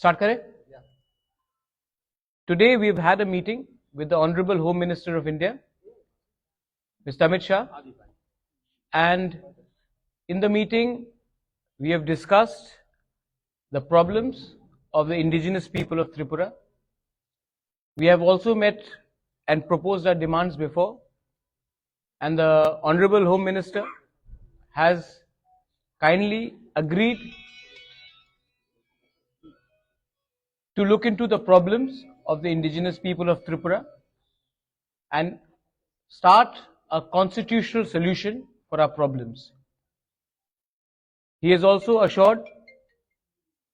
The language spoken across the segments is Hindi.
Start करें? Today we have had a meeting with the Honorable Home Minister of India, Mr. Amit Shah, and in the meeting we have discussed the problems of the indigenous people of Tripura. We have also met and proposed our demands before, and the Honorable Home Minister has kindly agreed to look into the problems of the indigenous people of Tripura and start a constitutional solution for our problems. He has also assured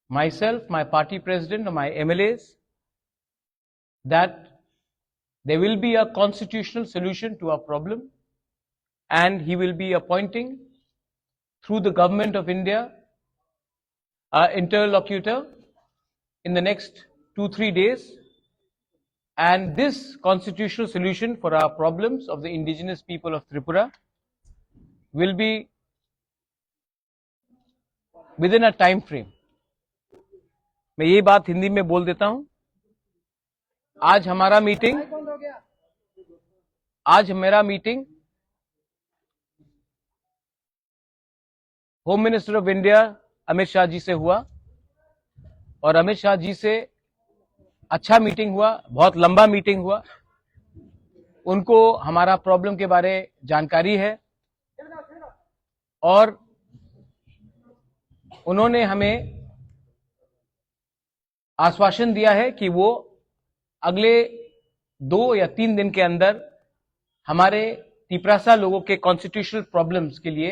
myself, my party president, and my MLAs that there will be a constitutional solution to our problem, and he will be appointing through the Government of India an interlocutor in the next 2-3 days, and this constitutional solution for our problems of the indigenous people of Tripura will be within a time frame. मैं ये बात हिंदी में बोल देता हूं. आज मेरा meeting home minister of India Amit Shah ji से हुआ, और अमित शाह जी से अच्छा मीटिंग हुआ, बहुत लंबा मीटिंग हुआ. उनको हमारा प्रॉब्लम के बारे जानकारी है और उन्होंने हमें आश्वासन दिया है कि वो अगले 2 या 3 दिन के अंदर हमारे तिपरासा लोगों के कॉन्स्टिट्यूशनल प्रॉब्लम्स के लिए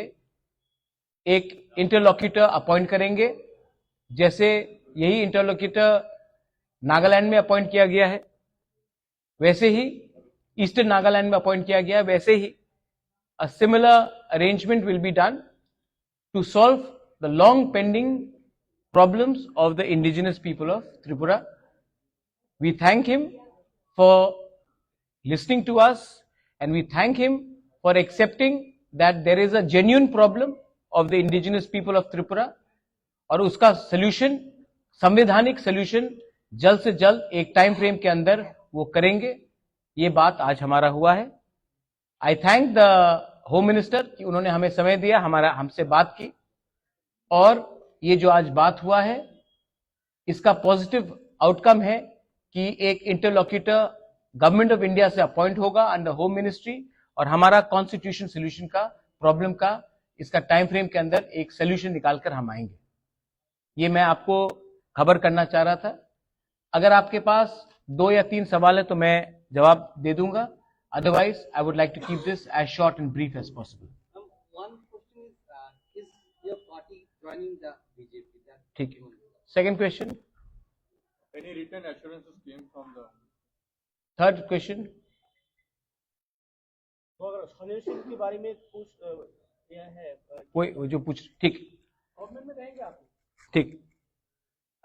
एक इंटरलॉक्यूटर अपॉइंट करेंगे. जैसे यही इंटरलॉक्यूटर नागालैंड में अपॉइंट किया गया है, वैसे ही ईस्टर्न नागालैंड में अपॉइंट किया गया है, वैसे ही a similar arrangement will be done to solve the long pending problems of the indigenous people of Tripura. We thank him for listening to us, and we thank him for accepting that there is a genuine problem of the indigenous people of Tripura, और उसका सॉल्यूशन, संवैधानिक सॉल्यूशन जल्द से जल्द एक टाइम फ्रेम के अंदर वो करेंगे. ये बात आज हमारा हुआ है. आई थैंक द होम मिनिस्टर कि उन्होंने हमें समय दिया, हमसे बात की, और ये जो आज बात हुआ है इसका पॉजिटिव आउटकम है कि एक इंटरलॉक्यूटर गवर्नमेंट ऑफ इंडिया से अपॉइंट होगा अंडर होम मिनिस्ट्री, और हमारा कॉन्स्टिट्यूशन सोल्यूशन का प्रॉब्लम का इसका टाइम फ्रेम के अंदर एक सोल्यूशन निकालकर हम आएंगे. ये मैं आपको खबर करना चाह रहा था. अगर आपके पास 2 या 3 सवाल है तो मैं जवाब दे दूंगा. Otherwise, I would like to keep this as short and brief as possible. One question is your party joining the BJP? ठीक है. Second question. Any written assurances came from the? Third question. तो अगर सॉल्यूशन के बारे में पूछ दिया है कोई जो पूछ, ठीक गवर्नमेंट में रहेंगे आप? ठीक.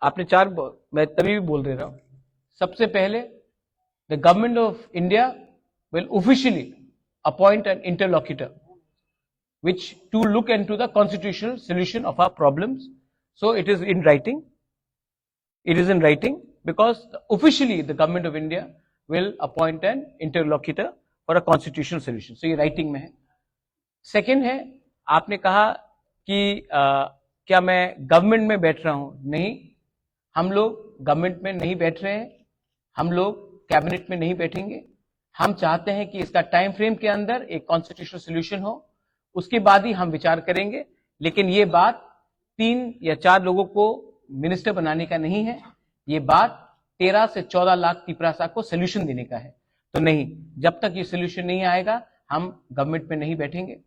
आपने 4, मैं तभी भी बोल दे रहा हूं. सबसे पहले the government of India will officially appoint an interlocutor which to look into the constitutional solution of our problems. So it is in writing. It is in writing because officially the government of India will appoint an interlocutor for a constitutional solution. So ये writing में है. Second है, आपने कहा कि क्या मैं गवर्नमेंट में बैठ रहा हूं? नहीं, हम लोग गवर्नमेंट में नहीं बैठ रहे हैं, हम लोग कैबिनेट में नहीं बैठेंगे. हम चाहते हैं कि इसका टाइम फ्रेम के अंदर एक कॉन्स्टिट्यूशनल सॉल्यूशन हो, उसके बाद ही हम विचार करेंगे. लेकिन ये बात 3 या 4 लोगों को मिनिस्टर बनाने का नहीं है, ये बात 13 से 14 लाख तिपरासा को सॉल्यूशन देने का है. तो नहीं, जब तक ये सॉल्यूशन नहीं आएगा हम गवर्नमेंट में नहीं बैठेंगे.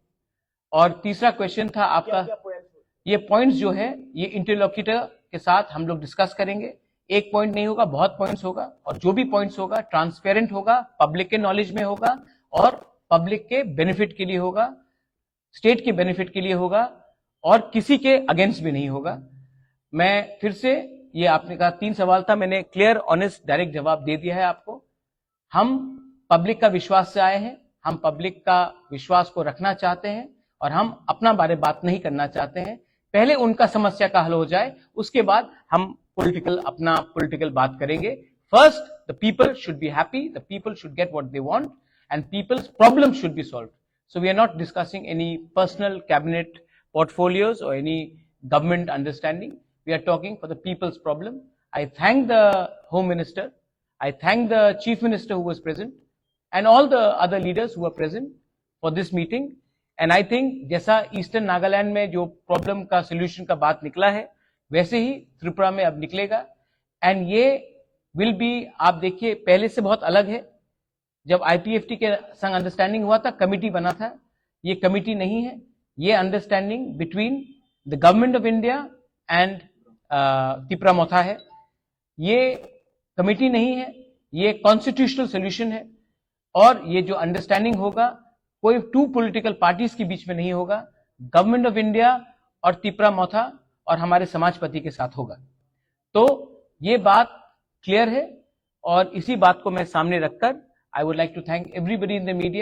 और तीसरा क्वेश्चन था आपका, ये पॉइंट्स जो है ये इंटरलॉक्यूटर के साथ हम लोग डिस्कस करेंगे. एक पॉइंट नहीं होगा, बहुत पॉइंट्स होगा, और जो भी पॉइंट्स होगा ट्रांसपेरेंट होगा, पब्लिक के नॉलेज में होगा, और पब्लिक के बेनिफिट के लिए होगा, स्टेट के बेनिफिट के लिए होगा, और किसी के अगेंस्ट भी नहीं होगा. मैं फिर से, ये आपने कहा 3 सवाल था, मैंने क्लियर ऑनेस्ट डायरेक्ट जवाब दे दिया है आपको. हम पब्लिक का विश्वास से आए हैं, हम पब्लिक का विश्वास को रखना चाहते हैं, और हम अपना बारे बात नहीं करना चाहते हैं. पहले उनका समस्या का हल हो जाए, उसके बाद हम पॉलिटिकल अपना पॉलिटिकल बात करेंगे. First the people should be happy, the people should get what they want and peoples problem should be solved. So we are not discussing any personal cabinet portfolios or any government understanding. We are talking for the people's problem. I thank the Home Minister, I thank the Chief Minister who was present and all the other leaders who were present for this meeting. And I think जैसा ईस्टर्न नागालैंड में जो प्रॉब्लम का सोल्यूशन का बात निकला है, वैसे ही त्रिपुरा में अब निकलेगा. एंड ये विल बी, आप देखिए पहले से बहुत अलग है. जब IPFT के संग अंडरस्टैंडिंग हुआ था, कमिटी बना था. ये कमिटी नहीं है, ये understanding between the government of India and Tripura Motha है. ये कमिटी नहीं है, ये कॉन्स्टिट्यूशनल सोल्यूशन है. और ये जो अंडरस्टैंडिंग होगा, कोई टू पॉलिटिकल पार्टीज के बीच में नहीं होगा. गवर्नमेंट ऑफ इंडिया और त्रिपुरा मोथा और हमारे समाजपति के साथ होगा. तो ये बात क्लियर है और इसी बात को मैं सामने रखकर I would like to thank everybody in the media.